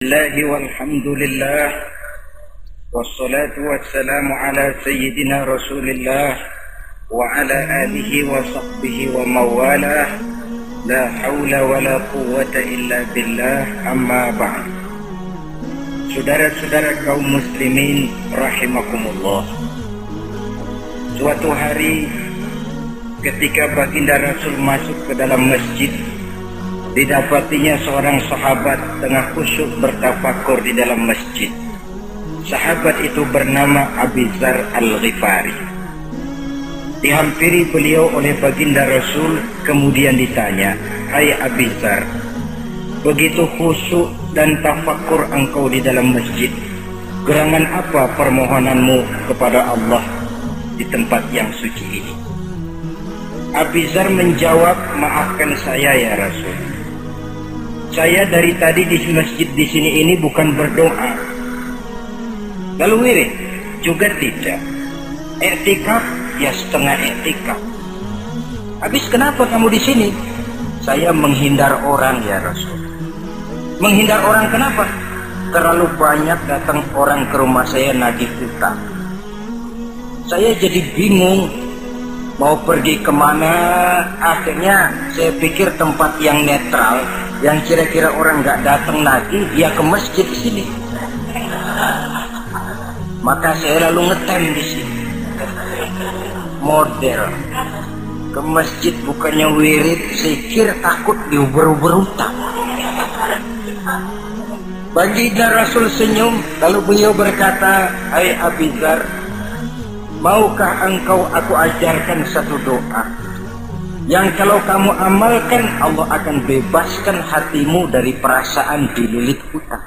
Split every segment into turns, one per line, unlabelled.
الله والحمد لله والصلاة والسلام على سيدنا رسول الله وعلى آله وصحبه وموالاه لا حول ولا قوة إلا بالله أما بعد. Saudara-saudara kaum muslimin rahimakumullah, suatu hari ketika baginda Rasul masuk ke dalam masjid, didapatinya seorang sahabat tengah khusyuk bertafakur di dalam masjid. Sahabat itu bernama Abi Dzar Al-Ghifari. Dihampiri beliau oleh baginda Rasul, kemudian ditanya, "Hai Abi Dzar, begitu khusyuk dan tafakur engkau di dalam masjid, gerangan apa permohonanmu kepada Allah di tempat yang suci ini?" Abi Dzar menjawab, "Maafkan saya ya Rasul. Saya dari tadi di masjid di sini ini bukan berdoa, lalu wirid juga tidak, i'tikaf ya setengah i'tikaf. Habis kenapa kamu di sini?" "Saya menghindar orang ya Rasul." "Menghindar orang kenapa?" "Terlalu banyak datang orang ke rumah saya nagih utang. Saya jadi bingung mau pergi kemana. Akhirnya saya pikir tempat yang netral, yang kira-kira orang nggak datang lagi, ya ke masjid di sini. Maka saya lalu ngetem di sini. Model ke masjid bukannya wirid, zikir, takut diuber-uber utang." Baginda Rasul senyum, lalu beliau berkata, "Hai Abi Dzar, maukah engkau aku ajarkan satu doa yang kalau kamu amalkan Allah akan bebaskan hatimu dari perasaan dililit hutang."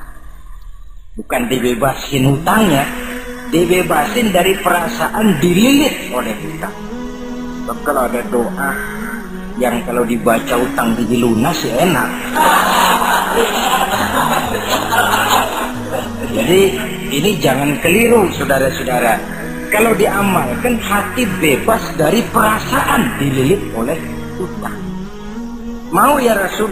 Bukan dibebasin hutangnya, dibebasin dari perasaan dililit oleh hutang. Kalau ada doa yang kalau dibaca hutang jadi lunas ya enak. Jadi ini jangan keliru saudara-saudara. Kalau diamalkan hati bebas dari perasaan dililit oleh hutang. Mau ya Rasul?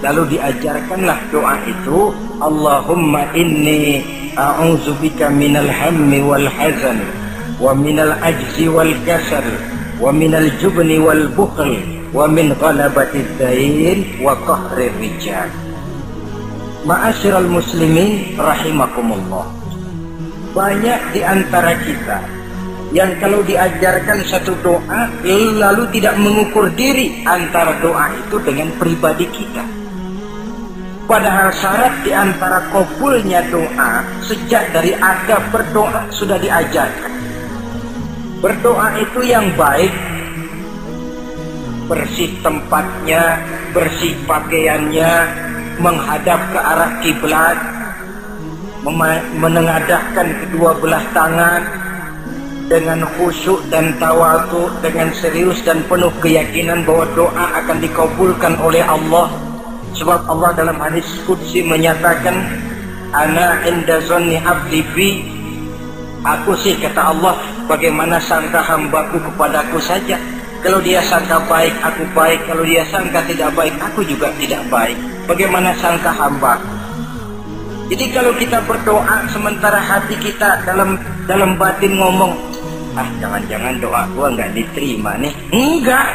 Lalu diajarkanlah doa itu, Allahumma inni a'udzubika minal hammi wal hazan wa minal ajzi wal kasal wa minal jubni wal bukhl wa min ghalabatid dain wa qahrir rijal. Ma'asyiral muslimin rahimakumullah, banyak di antara kita yang kalau diajarkan satu doa lalu tidak mengukur diri antara doa itu dengan pribadi kita. Padahal syarat di antara kabulnya doa sejak dari adab berdoa sudah diajarkan. Berdoa itu yang baik, bersih tempatnya, bersih pakaiannya, menghadap ke arah kiblat, menengadahkan kedua belah tangan dengan khusyuk dan tawadhu, dengan serius dan penuh keyakinan bahwa doa akan dikabulkan oleh Allah. Sebab Allah dalam hadis qudsi menyatakan, "Ana inda zanni abdi bi." Aku sih, kata Allah, bagaimana sangka hambaku kepadaku saja. Kalau dia sangka baik, aku baik. Kalau dia sangka tidak baik, aku juga tidak baik. Bagaimana sangka hambaku? Jadi kalau kita berdoa sementara hati kita dalam batin ngomong, jangan-jangan doa gua nggak diterima nih. Enggak.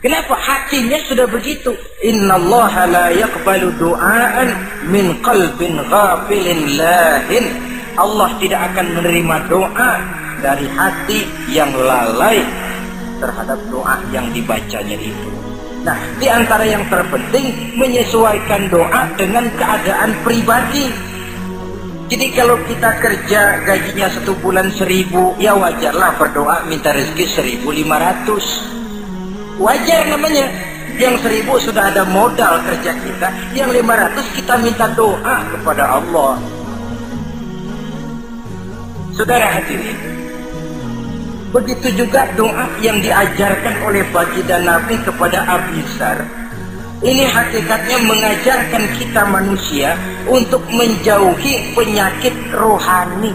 Kenapa? Hatinya sudah begitu. Innallaha la yaqbalu du'aan min qalbin ghafilin lahin. Allah tidak akan menerima doa dari hati yang lalai terhadap doa yang dibacanya itu. Nah, di antara yang terpenting menyesuaikan doa dengan keadaan pribadi. Jadi kalau kita kerja gajinya 1 bulan 1.000, ya wajarlah berdoa minta rezeki 1.500. Wajar namanya. Yang 1.000 sudah ada modal kerja kita, yang 500 kita minta doa kepada Allah. Saudara hadirin, begitu juga doa yang diajarkan oleh baginda Nabi kepada Abi Dzar. Ini hakikatnya mengajarkan kita manusia untuk menjauhi penyakit rohani.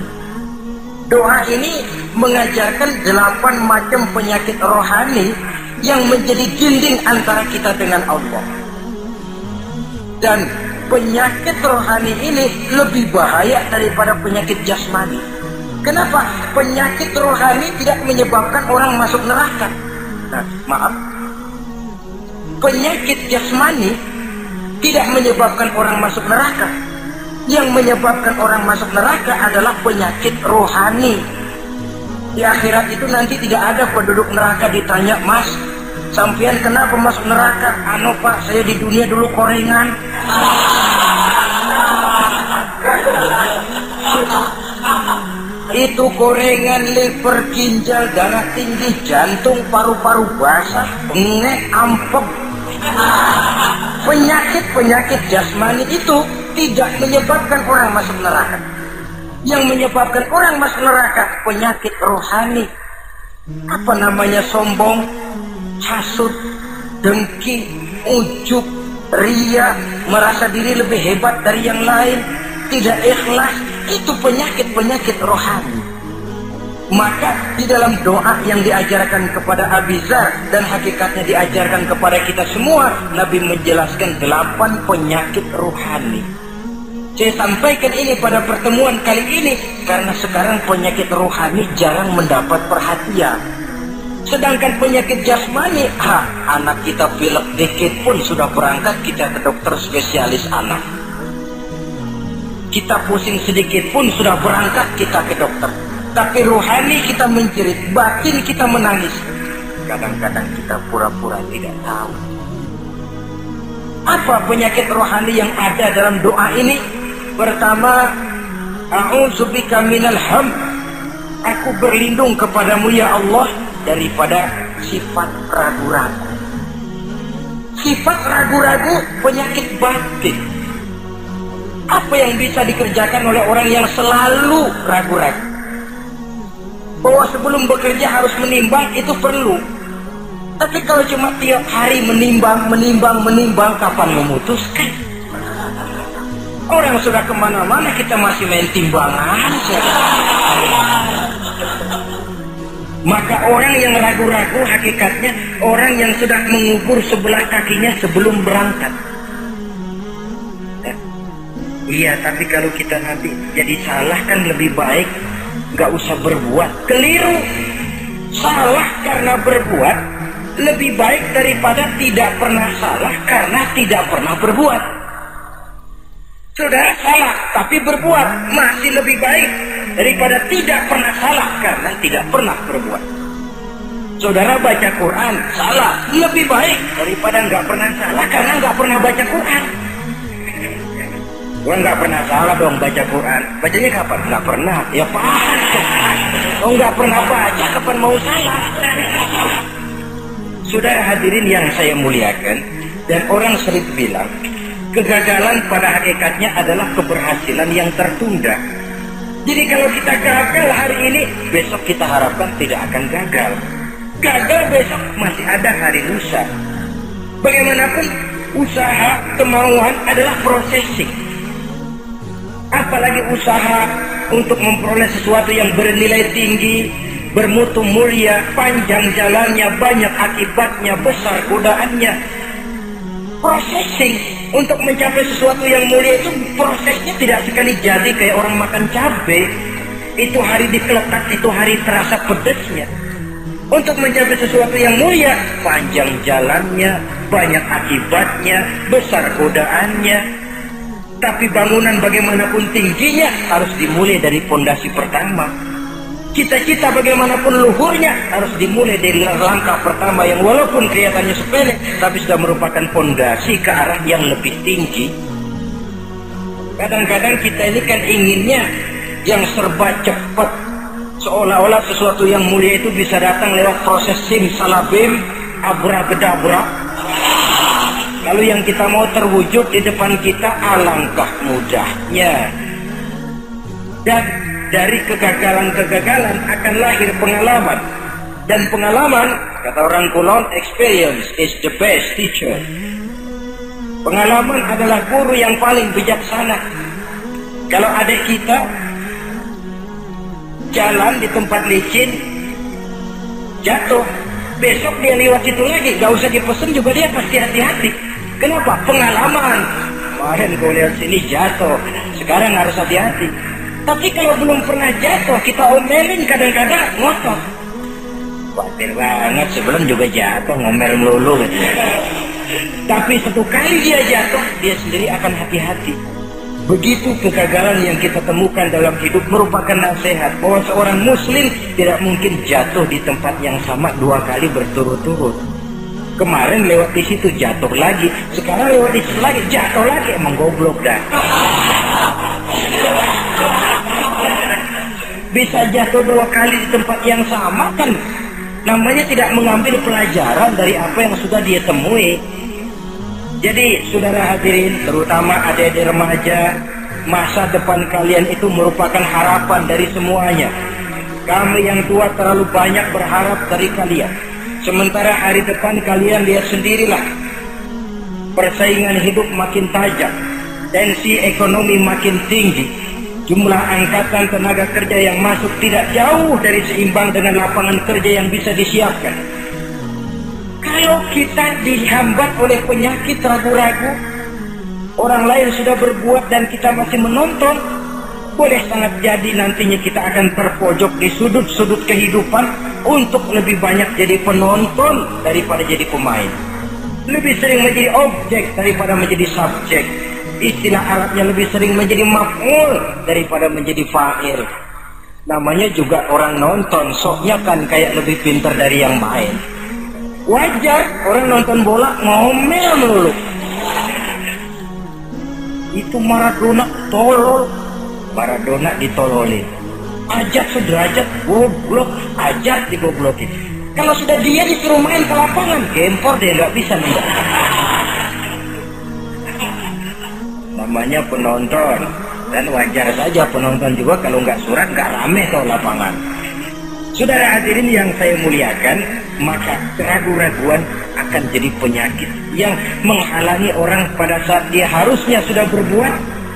Doa ini mengajarkan 8 macam penyakit rohani yang menjadi dinding antara kita dengan Allah. Dan penyakit rohani ini lebih bahaya daripada penyakit jasmani. Kenapa? Penyakit rohani tidak menyebabkan orang masuk neraka. Nah, maaf. Penyakit jasmani tidak menyebabkan orang masuk neraka. Yang menyebabkan orang masuk neraka adalah penyakit rohani. Di akhirat itu nanti tidak ada penduduk neraka ditanya, "Mas, sampean kenapa masuk neraka?" "Anu Pak, saya di dunia dulu korengan." Itu korengan, liver, ginjal, darah tinggi, jantung, paru-paru basah, bengek, ampek. Penyakit-penyakit jasmani itu tidak menyebabkan orang masuk neraka. Yang menyebabkan orang masuk neraka penyakit rohani. Apa namanya? Sombong, hasud, dengki, ujub, ria, merasa diri lebih hebat dari yang lain, tidak ikhlas. Itu penyakit-penyakit rohani. Maka di dalam doa yang diajarkan kepada Abi Dzar dan hakikatnya diajarkan kepada kita semua, Nabi menjelaskan 8 penyakit rohani. Saya sampaikan ini pada pertemuan kali ini karena sekarang penyakit rohani jarang mendapat perhatian. Sedangkan penyakit jasmani, anak kita pilek dikit pun sudah berangkat kita ke dokter spesialis anak. Kita pusing sedikit pun sudah berangkat kita ke dokter. Tapi rohani kita menjerit, batin kita menangis. Kadang-kadang kita pura-pura tidak tahu. Apa penyakit rohani yang ada dalam doa ini? Pertama, a'udzubika minal ham. Aku berlindung kepadamu ya Allah daripada sifat ragu-ragu. Sifat ragu-ragu penyakit batin. Apa yang bisa dikerjakan oleh orang yang selalu ragu-ragu? Bahwa sebelum bekerja harus menimbang, itu perlu. Tapi kalau cuma tiap hari menimbang, kapan memutuskan? Orang sudah kemana-mana, kita masih main timbangan. Maka orang yang ragu-ragu hakikatnya orang yang sudah mengukur sebelah kakinya sebelum berangkat. Iya, tapi kalau kita nanti jadi salah kan lebih baik nggak usah berbuat. Keliru. Salah karena berbuat lebih baik daripada tidak pernah salah karena tidak pernah berbuat. Saudara salah tapi berbuat masih lebih baik daripada tidak pernah salah karena tidak pernah berbuat. Saudara baca Quran salah lebih baik daripada nggak pernah salah karena nggak pernah baca Quran. Gua nggak pernah salah dong baca Quran. Bacanya kapan? Nggak pernah. Ya Pak. Oh nggak pernah baca, kapan mau salah? Saudara hadirin yang saya muliakan, dan orang sering bilang kegagalan pada hakikatnya adalah keberhasilan yang tertunda. Jadi kalau kita gagal hari ini, besok kita harapkan tidak akan gagal. Gagal besok masih ada hari lusa. Bagaimanapun usaha, kemauan adalah processing. Apalagi usaha untuk memperoleh sesuatu yang bernilai tinggi, bermutu mulia, panjang jalannya, banyak akibatnya, besar godaannya. Processing untuk mencapai sesuatu yang mulia itu prosesnya tidak sekali jadi kayak orang makan cabai. Itu hari dikelekat, itu hari terasa pedasnya. Untuk mencapai sesuatu yang mulia, panjang jalannya, banyak akibatnya, besar godaannya. Tapi bangunan bagaimanapun tingginya harus dimulai dari pondasi pertama. Cita-cita bagaimanapun luhurnya harus dimulai dari langkah pertama yang walaupun kelihatannya sepele, tapi sudah merupakan pondasi ke arah yang lebih tinggi. Kadang-kadang kita ini kan inginnya yang serba cepat, seolah-olah sesuatu yang mulia itu bisa datang lewat proses simsalabim, abracadabra. Lalu yang kita mau terwujud di depan kita alangkah mudahnya. Dan dari kegagalan-kegagalan akan lahir pengalaman. Dan pengalaman, kata orang kulon, experience is the best teacher. Pengalaman adalah guru yang paling bijaksana. Kalau adik kita jalan di tempat licin, jatuh, besok dia lewat situ lagi, gak usah dipesan juga dia pasti hati-hati. Kenapa? Pengalaman. kemarin gue lihat sini jatuh, sekarang harus hati-hati. Tapi kalau belum pernah jatuh, kita omelin kadang-kadang ngotot. Khawatir banget, sebelum juga jatuh ngomel melulu. Tapi satu kali dia jatuh, dia sendiri akan hati-hati. Begitu kegagalan yang kita temukan dalam hidup merupakan nasihat bahwa seorang muslim tidak mungkin jatuh di tempat yang sama 2 kali berturut-turut. Kemarin lewat di situ jatuh lagi, sekarang lewat di situ lagi jatuh lagi, emang goblok dah. Bisa jatuh 2 kali di tempat yang sama kan namanya tidak mengambil pelajaran dari apa yang sudah dia temui. Jadi saudara hadirin, terutama adik-adik remaja, masa depan kalian itu merupakan harapan dari semuanya. Kami yang tua terlalu banyak berharap dari kalian, sementara hari depan kalian lihat sendirilah. Persaingan hidup makin tajam, tensi ekonomi makin tinggi, jumlah angkatan tenaga kerja yang masuk tidak jauh dari seimbang dengan lapangan kerja yang bisa disiapkan. Kalau kita dihambat oleh penyakit ragu-ragu, orang lain sudah berbuat dan kita masih menonton, boleh sangat jadi nantinya kita akan terpojok di sudut-sudut kehidupan untuk lebih banyak jadi penonton daripada jadi pemain. Lebih sering menjadi objek daripada menjadi subjek. Istilah Arabnya lebih sering menjadi maf'ul daripada menjadi fa'il. Namanya juga orang nonton, soknya kan kayak lebih pintar dari yang main. Wajar orang nonton bola ngomel melulu. Itu Maradona tolol, Maradona ditololin. Ajat sederajat goblok, ajat digoblokin. Kalau sudah dia disuruh main ke lapangan, gempor dia nggak bisa nembak. Namanya penonton, dan wajar saja penonton juga kalau nggak surat nggak rame tuh lapangan. Saudara hadirin yang saya muliakan, maka keraguan-raguan akan jadi penyakit yang menghalangi orang pada saat dia harusnya sudah berbuat,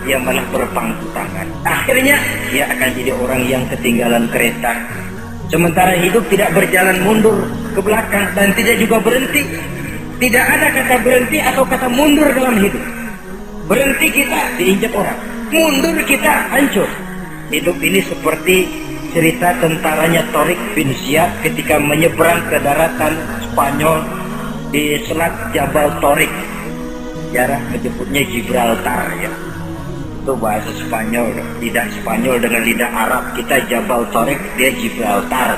dia malah berpangku tangan. Akhirnya dia akan jadi orang yang ketinggalan kereta. Sementara hidup tidak berjalan mundur ke belakang dan tidak juga berhenti. Tidak ada kata berhenti atau kata mundur dalam hidup. Berhenti kita diinjak orang, mundur kita hancur. Hidup ini seperti cerita tentaranya Tariq bin Ziyad ketika menyeberang ke daratan Spanyol di Selat Jabal Tariq. Jarang menyebutnya Gibraltar ya. Itu bahasa Spanyol, lidah Spanyol dengan lidah Arab. Kita Jabal Tariq, dia Gibraltar.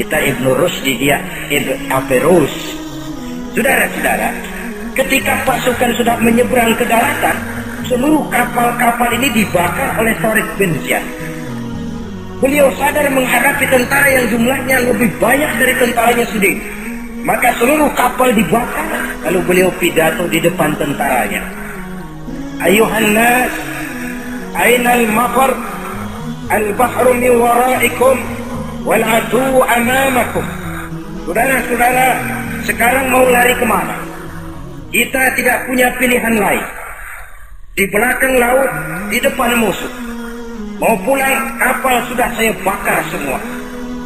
Kita Ibn Rusdi, dia Ibn Averus. Saudara-saudara, ketika pasukan sudah menyeberang ke daratan, seluruh kapal-kapal ini dibakar oleh Tariq bin Ziyad. Beliau sadar menghadapi tentara yang jumlahnya lebih banyak dari tentaranya sendiri. Maka seluruh kapal dibakar, lalu beliau pidato di depan tentaranya. Ayuhan nas, ainal mafar, al-bahru min waraikum, wal adu amamakum. Saudara-saudara, sekarang mau lari kemana? Kita tidak punya pilihan lain. Di belakang laut, di depan musuh. Mau pulang, kapal sudah saya bakar semua.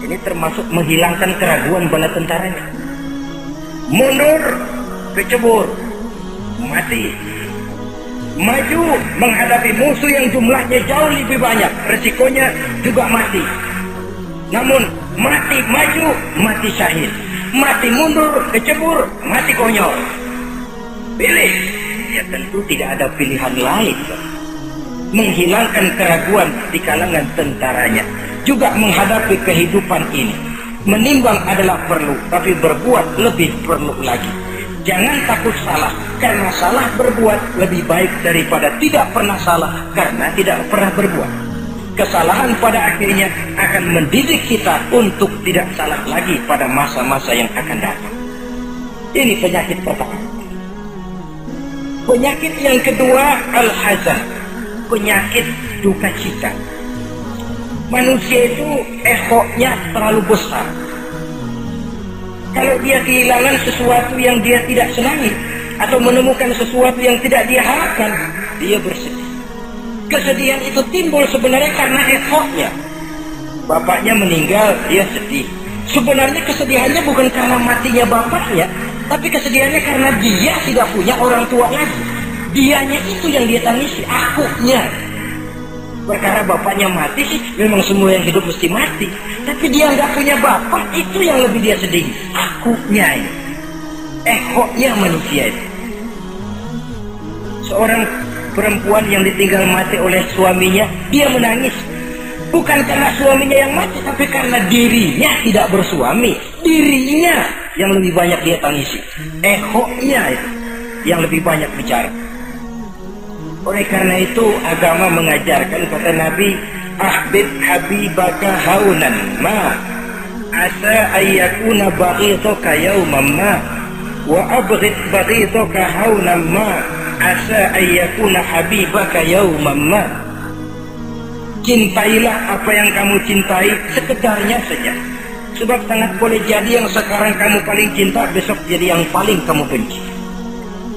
Ini termasuk menghilangkan keraguan bala tentaranya. Mundur, kecebur, mati. Maju menghadapi musuh yang jumlahnya jauh lebih banyak, resikonya juga mati. Namun mati maju, mati syahid. Mati mundur, kecebur, mati konyol. Pilih. Ya tentu tidak ada pilihan lain. Menghilangkan keraguan di kalangan tentaranya, juga menghadapi kehidupan ini. Menimbang adalah perlu, tapi berbuat lebih perlu lagi. Jangan takut salah, karena salah berbuat lebih baik daripada tidak pernah salah karena tidak pernah berbuat. Kesalahan pada akhirnya akan mendidik kita untuk tidak salah lagi pada masa-masa yang akan datang. Ini penyakit pertama. Penyakit yang kedua, al-hazan, penyakit duka cita. Manusia itu ehoknya terlalu besar. Kalau dia kehilangan sesuatu yang dia tidak senangi atau menemukan sesuatu yang tidak dia harapkan, dia bersedih. Kesedihan itu timbul sebenarnya karena ehoknya. Bapaknya meninggal, dia sedih. Sebenarnya kesedihannya bukan karena matinya bapaknya, tapi kesedihannya karena dia tidak punya orang tua lagi. Dianya itu yang dia tangisi, akunya. Perkara bapaknya mati sih, memang semua yang hidup mesti mati. Tapi dia nggak punya bapak, itu yang lebih dia sedih. Akunya ini, ehoknya manusia itu. Seorang perempuan yang ditinggal mati oleh suaminya, dia menangis. Bukan karena suaminya yang mati, tapi karena dirinya tidak bersuami. Dirinya yang lebih banyak dia tangisi. Ehoknya itu yang lebih banyak bicara. Oleh karena itu agama mengajarkan, kata Nabi, ahbib habibaka haunan ma asa ayyakuna baghidaka yawman ma wa abghid baghidaka haunan ma asa ayyakuna habibaka yawman ma. Cintailah apa yang kamu cintai sekedarnya saja, sebab sangat boleh jadi yang sekarang kamu paling cinta besok jadi yang paling kamu benci.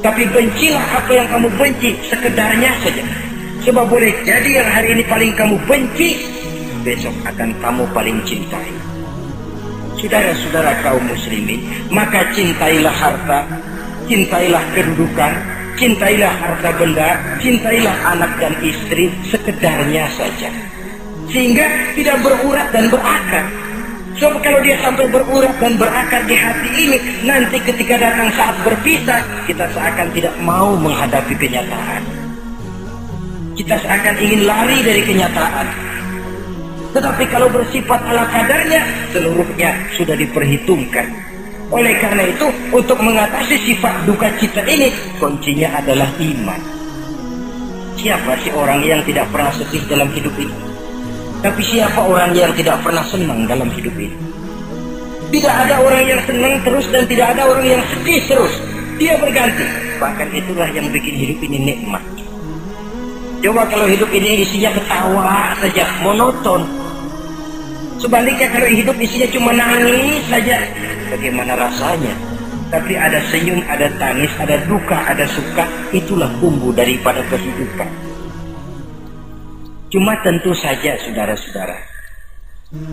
Tapi bencilah apa yang kamu benci sekedarnya saja, sebab boleh jadi yang hari ini paling kamu benci besok akan kamu paling cintai. Saudara-saudara kaum muslimin, maka cintailah harta, cintailah kedudukan, cintailah harta benda, cintailah anak dan istri sekedarnya saja, sehingga tidak berurat dan berakar. Sebab kalau dia sampai berurat dan berakar di hati ini, nanti ketika datang saat berpisah, kita seakan tidak mau menghadapi kenyataan. Kita seakan ingin lari dari kenyataan. Tetapi kalau bersifat ala kadarnya, seluruhnya sudah diperhitungkan. Oleh karena itu, untuk mengatasi sifat duka cita ini, kuncinya adalah iman. Siapa sih orang yang tidak pernah sedih dalam hidup ini? Tapi siapa orang yang tidak pernah senang dalam hidup ini? Tidak ada orang yang senang terus dan tidak ada orang yang sedih terus. Dia berganti. Bahkan itulah yang bikin hidup ini nikmat. Coba kalau hidup ini isinya ketawa saja, monoton. Sebaliknya kalau hidup isinya cuma nangis saja, bagaimana rasanya? Tapi ada senyum, ada tangis, ada duka, ada suka. Itulah bumbu daripada kehidupan. Cuma tentu saja saudara-saudara,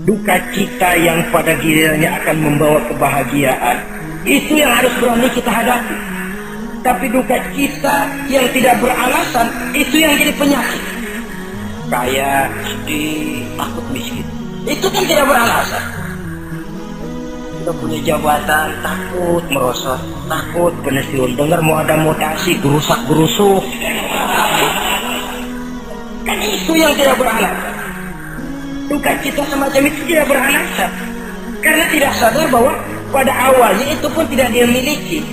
duka cita yang pada gilirannya akan membawa kebahagiaan, itu yang harus berani kita hadapi. Tapi duka cita yang tidak beralasan, itu yang jadi penyakit. Kaya, sedih, takut miskin, itu kan tidak beralasan. Kita punya jabatan, takut merosot, takut pensiun, dengar mau ada mutasi, gerusak-gerusuk. Kan itu yang tidak beralasan. Duka cita semacam itu tidak beralasan, karena tidak sadar bahwa pada awalnya itu pun tidak dia miliki.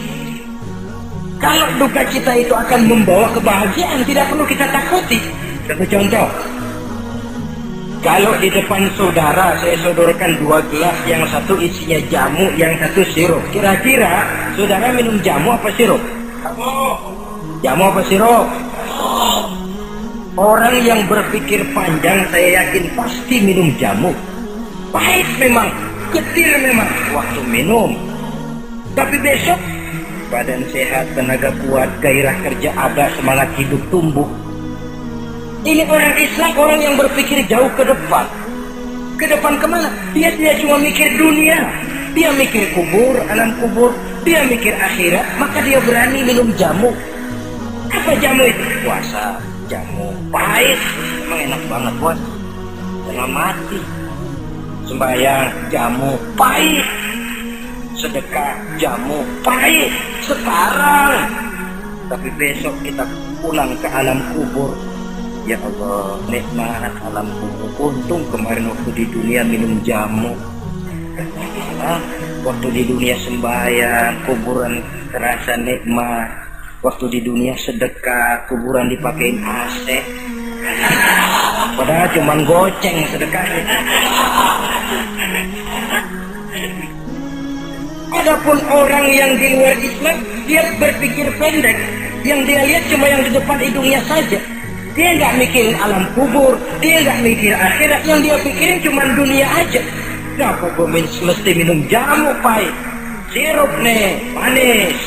Kalau duka cita itu akan membawa kebahagiaan, tidak perlu kita takuti. Satu contoh, kalau di depan saudara saya sodorkan 2 gelas, yang satu isinya jamu, yang satu sirup. Kira-kira saudara minum jamu apa sirup? Jamu apa sirup? Orang yang berpikir panjang saya yakin pasti minum jamu. Pahit memang, getir memang waktu minum. Tapi besok badan sehat, tenaga kuat, gairah kerja ada, semangat hidup tumbuh. Ini orang Islam, orang yang berpikir jauh ke depan. Ke depan kemana? Dia tidak cuma mikir dunia, dia mikir kubur, alam kubur, dia mikir akhirat, maka dia berani minum jamu. Apa jamu itu? Puasa. Jamu pahit, emang enak banget buat tengah mati. Sembahyang jamu pahit, sedekah jamu pahit sekarang. Tapi besok kita pulang ke alam kubur, ya Allah, nikmat alam kubur. Untung kemarin waktu di dunia minum jamu. Waktu di dunia sembahyang, kuburan terasa nikmat. Waktu di dunia sedekah, kuburan dipakein AC. Padahal cuma goceng sedekahnya. Adapun orang yang di luar Islam, dia berpikir pendek. Yang dia lihat cuma yang di depan hidungnya saja. Dia nggak mikirin alam kubur, dia nggak mikir akhirat. Yang dia pikirin cuma dunia aja. Kenapa gue mesti minum jamu pahit? Sirup nih, manis.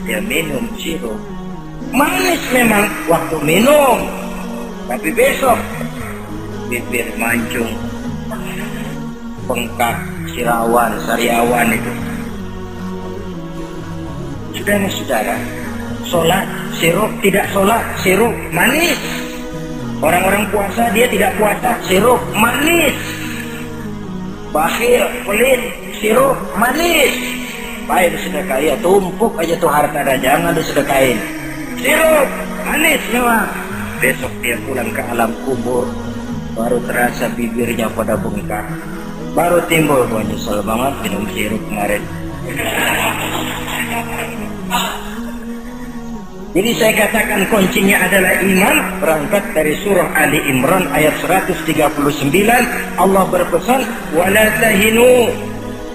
Dia minum sirup manis memang waktu minum, tapi besok bibir mancung, bengkak, sirawan, sariawan itu. Saudara-saudara, sholat sirup. Tidak sholat, sirup, manis. Orang-orang puasa dia tidak puasa, sirup, manis. Bakhil, pelit, sirup, manis. Baik disedekahi, ya tumpuk aja tuh harta dan jangan disedekahin. Sirup, manis memang. Besok dia pulang ke alam kubur, baru terasa bibirnya pada bengkak. Baru timbul, gua nyesel banget minum sirup kemarin. Jadi saya katakan kuncinya adalah iman. Berangkat dari surah Ali Imran ayat 139, Allah berpesan, wala tahinu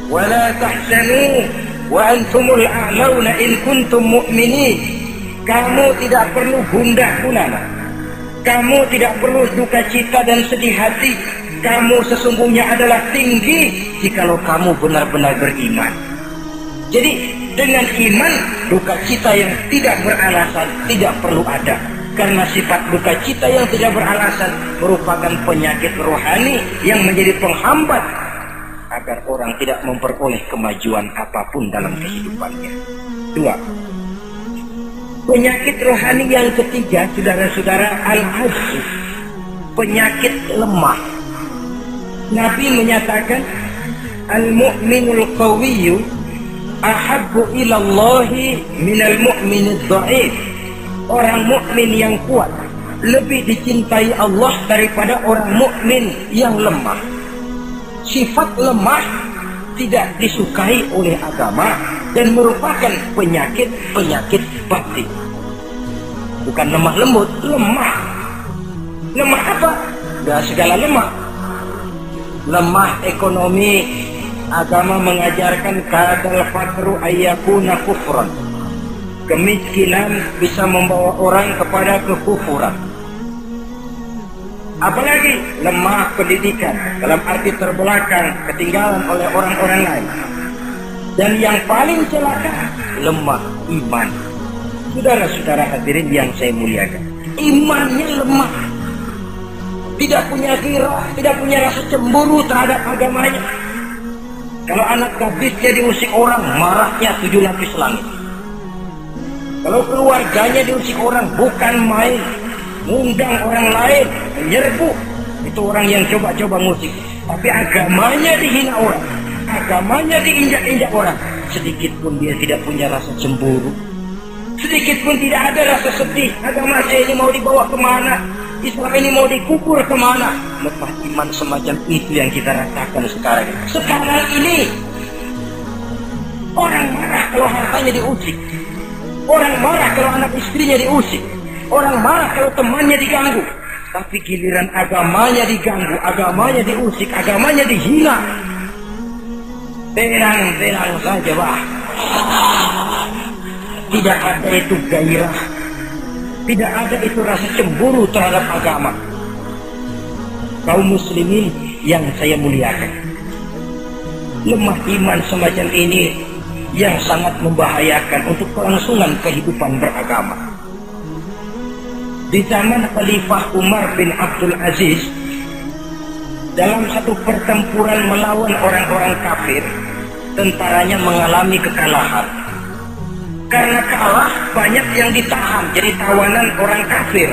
wala tahzanu wa antumul a'launa in kuntum mu'minin. Kamu tidak perlu gundah gulana, kamu tidak perlu duka cita dan sedih hati. Kamu sesungguhnya adalah tinggi jikalau kamu benar-benar beriman. Jadi dengan iman, duka cita yang tidak beralasan tidak perlu ada. Karena sifat duka cita yang tidak beralasan merupakan penyakit rohani yang menjadi penghambat agar orang tidak memperoleh kemajuan apapun dalam kehidupannya. 2. Penyakit rohani yang ketiga, saudara-saudara, al-ajz, penyakit lemah. Nabi menyatakan, al-mu'minul qawiyyu ahabbu ilallahi minal mu'minid dha'if. Orang mukmin yang kuat lebih dicintai Allah daripada orang mukmin yang lemah. Sifat lemah tidak disukai oleh agama dan merupakan penyakit batin. Bukan lemah lembut, lemah. Lemah apa? Gak segala lemah. Lemah ekonomi, agama mengajarkan kadal fakru ayyakuna kufran. Kemiskinan bisa membawa orang kepada kekufuran. Apalagi lemah pendidikan, dalam arti terbelakang, ketinggalan oleh orang-orang lain. Dan yang paling celaka, lemah iman. Saudara-saudara hadirin yang saya muliakan, imannya lemah, tidak punya ghirah, tidak punya rasa cemburu terhadap agamanya. Kalau anak gadisnya diusik orang, marahnya 7 lapis langit. Kalau keluarganya diusik orang, bukan main, ngundang orang lain, menyerbu. Itu orang yang coba-coba ngusik. Tapi agamanya dihina orang, agamanya diinjak-injak orang. Sedikit pun dia tidak punya rasa cemburu, sedikit pun tidak ada rasa sedih. Agama saya ini mau dibawa kemana? Islam ini mau dikubur kemana? Lemah iman semacam itu yang kita rasakan sekarang. Sekarang ini orang marah kalau hartanya diusik, orang marah kalau anak istrinya diusik, orang marah kalau temannya diganggu. Tapi giliran agamanya diganggu, agamanya diusik, agamanya dihina, tenang-tenang saja, bah. Tidak ada itu gairah, tidak ada itu rasa cemburu terhadap agama. Kaum muslimin yang saya muliakan, lemah iman semacam ini yang sangat membahayakan untuk kelangsungan kehidupan beragama. Di zaman Khalifah Umar bin Abdul Aziz, dalam satu pertempuran melawan orang-orang kafir, tentaranya mengalami kekalahan. Karena kalah, banyak yang ditahan jadi tawanan orang kafir,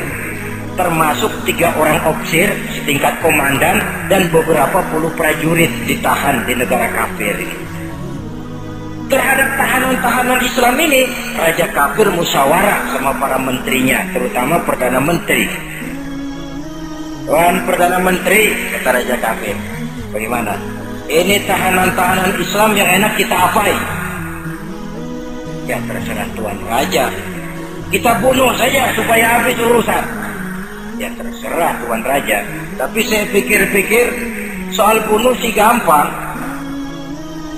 termasuk 3 orang ofisir setingkat komandan dan beberapa puluh prajurit ditahan di negara kafir ini. Terhadap tahanan-tahanan Islam ini, Raja kafir musyawarah sama para menterinya, terutama Perdana Menteri. Tuan Perdana Menteri, kata Raja kafir, bagaimana? Ini tahanan-tahanan Islam yang enak kita apain? Ya terserah Tuan Raja, kita bunuh saja supaya habis urusan. Ya terserah Tuan Raja, tapi saya pikir-pikir soal bunuh sih gampang.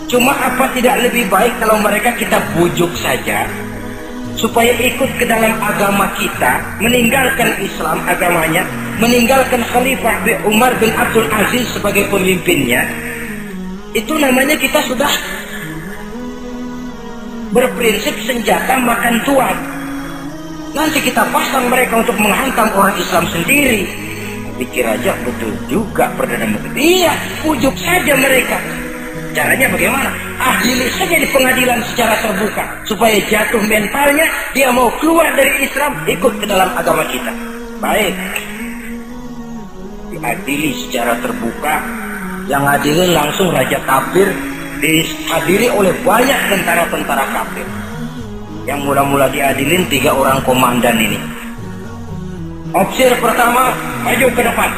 Cuma apa tidak lebih baik kalau mereka kita bujuk saja supaya ikut ke dalam agama kita, meninggalkan Islam agamanya, meninggalkan Khalifah Umar bin Abdul Aziz sebagai pemimpinnya. Itu namanya kita sudah berprinsip senjata makan tuan. Nanti kita pasang mereka untuk menghantam orang Islam sendiri. Pikir aja betul juga Perdana Menteri. Iya, pujuk saja mereka. Caranya bagaimana? Adili saja di pengadilan secara terbuka supaya jatuh mentalnya, dia mau keluar dari Islam, ikut ke dalam agama kita. Baik, diadili secara terbuka. Yang adilin langsung raja kafir, dihadiri oleh banyak tentara-tentara kafir. Yang mula-mula diadilin 3 orang komandan ini. Opsir pertama maju ke depan.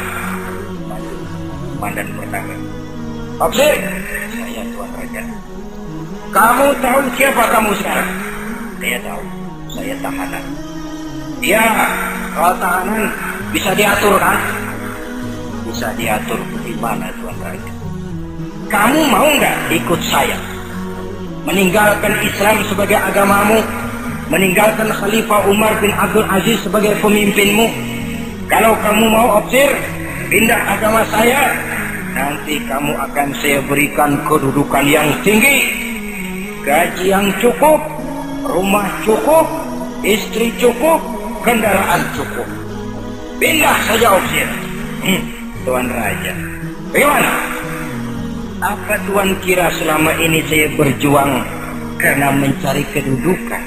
Komandan pertama. Opsir, saya Tuan Raja. Kamu tahu siapa kamu sekarang? Saya tahu, saya tahanan. Ya, kalau tahanan bisa diatur kan? Bisa diatur bagaimana Tuan Raja? Kamu mau nggak ikut saya? Meninggalkan Islam sebagai agamamu, meninggalkan Khalifah Umar bin Abdul Aziz sebagai pemimpinmu. Kalau kamu mau opsir, pindah agama saya, nanti kamu akan saya berikan kedudukan yang tinggi, gaji yang cukup, rumah cukup, istri cukup, kendaraan cukup. Pindah saja opsir. Tuan Raja, bagaimana? Apa Tuan kira selama ini saya berjuang karena mencari kedudukan,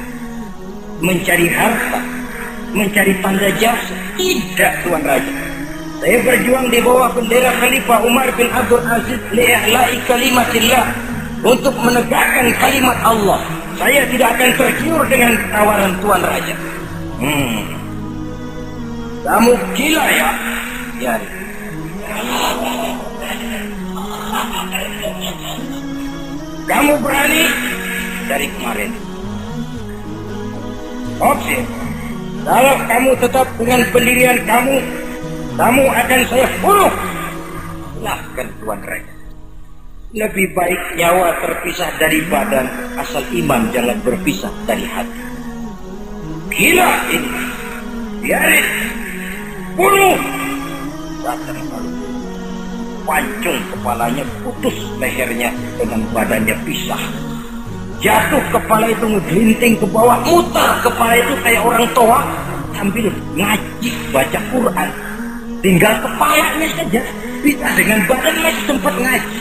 mencari harta, mencari tanda jasa? Tidak Tuan Raja. Saya berjuang di bawah bendera Khalifah Umar bin Abdul Aziz li'i'la'i kalimatillah, untuk menegakkan kalimat Allah. Saya tidak akan tergiur dengan tawaran Tuan Raja. Kamu gila ya? Ya. Kamu berani dari kemarin. Opsi, kalau kamu tetap dengan pendirian kamu akan saya bunuh. Silahkan Tuan Raja. Lebih baik nyawa terpisah dari badan, asal iman jangan berpisah dari hati. Gila ini. Biarin. Bunuh. Datang lalu. Pancung kepalanya, putus lehernya, dengan badannya pisah. Jatuh kepala itu ngegelinting ke bawah, muter kepala itu kayak orang tua sambil ngaji baca Quran. Tinggal kepalanya saja, bisa dengan badan masih sempat ngaji.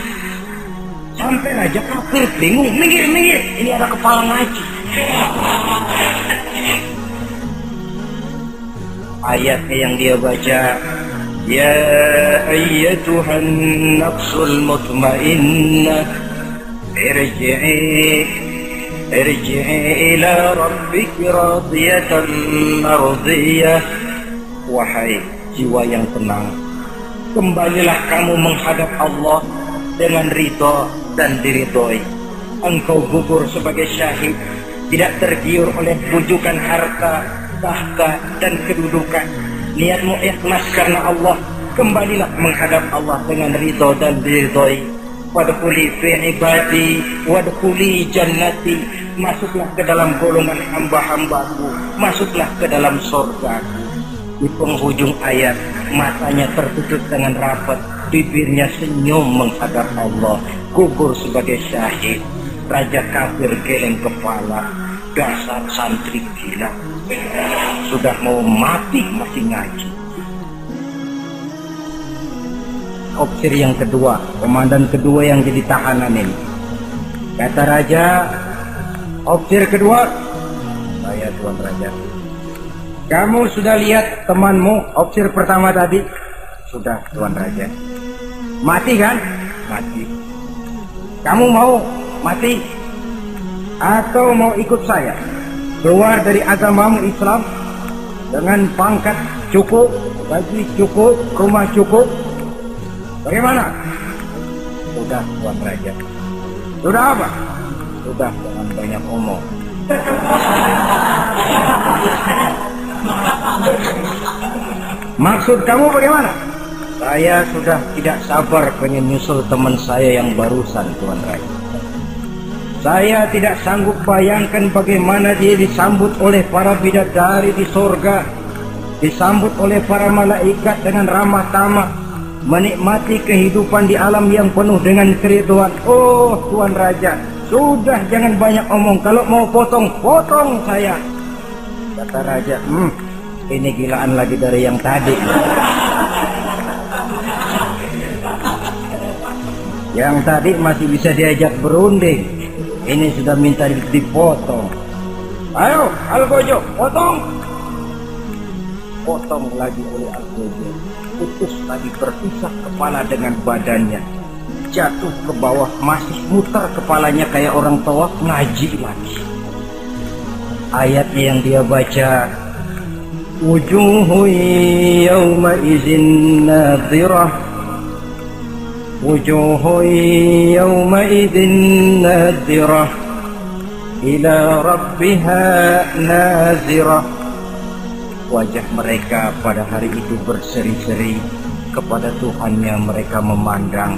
Sampai Raja kafir bingung, minggir, ini ada kepala ngaji. Ayatnya yang dia baca, ya ayyatuhan nafsul mutmainnah, irji'i ila rabbiki radiyatan mardiyah. Wahai jiwa yang tenang, kembalilah kamu menghadap Allah dengan ridho dan diridhoi. Engkau gugur sebagai syahid, tidak tergiur oleh bujukan harta, tahta dan kedudukan. Niatmu ikhlas karena Allah, kembalilah menghadap Allah dengan ridho dan diridhoi. Wadkhuli fi ibadi wadkhuli jannati, masuklah ke dalam golongan hamba-hambaku, masuklah ke dalam surgaku. Di penghujung ayat, matanya tertutup dengan rapat, bibirnya senyum menghadap Allah, gugur sebagai syahid. Raja kafir geleng kepala, dasar santri gila, sudah mau mati masih ngaji. Opsir yang kedua, komandan kedua yang jadi tahanan ini, kata raja, opsir kedua, saya Tuan Raja, kamu sudah lihat temanmu opsir pertama tadi? Sudah Tuan Raja. Mati kan? Mati. Kamu mau mati atau mau ikut saya keluar dari agamamu Islam dengan pangkat cukup, gaji cukup, rumah cukup? Bagaimana? Sudah Tuan Raja. Sudah apa? Sudah, jangan banyak omong. Maksud kamu bagaimana? Saya sudah tidak sabar pengen nyusul teman saya yang barusan Tuan Raja. Saya tidak sanggup bayangkan bagaimana dia disambut oleh para bidadari di surga, disambut oleh para malaikat dengan ramah tamah, menikmati kehidupan di alam yang penuh dengan keriduan. Oh Tuan Raja, sudah jangan banyak omong, kalau mau potong saya. Kata Raja, ini gilaan lagi dari yang tadi. Yang tadi masih bisa diajak berunding, ini sudah minta dipotong. Ayo Algojo, potong. Potong lagi oleh Algojo. Putus lagi, berpisah kepala dengan badannya. Jatuh ke bawah, masih muter kepalanya kayak orang tawaf, ngaji lagi. Ayat yang dia baca, wujuhu yawma izin nadhirah, wujuhu yawma izin nadhirah, ila rabbiha nazirah. Wajah mereka pada hari itu berseri-seri, kepada Tuhannya mereka memandang,